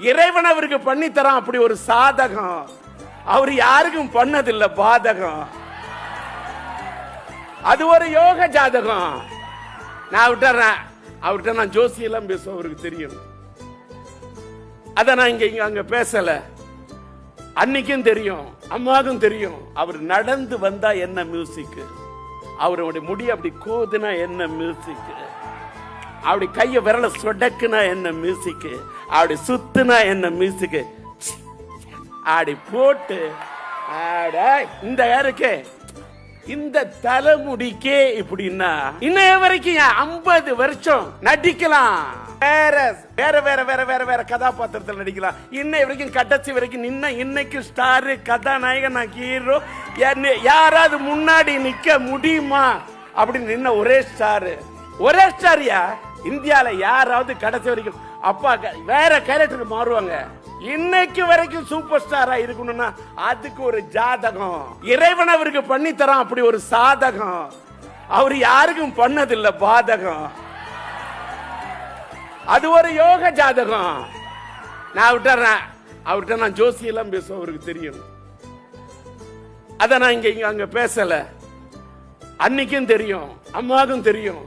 இறைவன் அவருக்கு பண்ணி தரான் அப்படி ஒரு சாதகம். அவர் யாருக்கும் பண்ணதில்லை பாதகம். அது ஒரு யோக ஜாதகம். நான் விட்டுறேன், அவர்கிட்ட நான் ஜோசியெல்லாம் பேசுவேன், அவருக்கு தெரியும். அத நான் இங்க அங்க பேசல. அன்னைக்கும் தெரியும், அம்மாவுக்கும் தெரியும். அவர் நடந்து வந்தா என்ன மியூசிக், அவருடைய முடி அப்படி கோதுனா என்ன மியூசிக், அப்படி கைய விரல சொடக்குனா என்ன மியூசிக், அப்படி சுத்துனா என்ன மியூசிக், அப்படி போட்டு இந்த யாருக்கு இந்த தலைமுடிக்கே இப்படின்னா இன்னைய வரைக்கும் 50 வருஷம் நடிக்கலாம். வேற வேற வேற வேற வேற வேற கதாபாத்திரத்தில் நடிக்கலாம். இன்னை வரைக்கும் கடைசி வரைக்கும் இன்னைக்கு ஸ்டாரு கதாநாயகன் நான் ஹீரோ. யாராவது முன்னாடி நிக்க முடியுமா அப்படின்னு நின்ன ஒரே ஸ்டாரு, ஒரே ஸ்டாரியா இந்தியால யாராவது கடைசி வரைக்கும் அப்பா வேற கேரக்டர் மாறுவாங்க. இன்னைக்கு வரைக்கும் சூப்பர் ஸ்டாரா இருக்கணும்னா அதுக்கு ஒரு ஜாதகம். இறைவன் அவருக்கு பண்ணி தரான் அப்படி ஒரு சாதகம். அவர் யாருக்கும் பண்ணதில்லை பாதகம். அது ஒரு யோக ஜாதகம். நான் விட்டுறேன், அவர்கிட்ட நான் ஜோசியெல்லாம் பேசுவேன், அவருக்கு தெரியும். அத நான் இங்க அங்க பேசல. அன்னைக்கும் தெரியும், அம்மாவுக்கும் தெரியும்.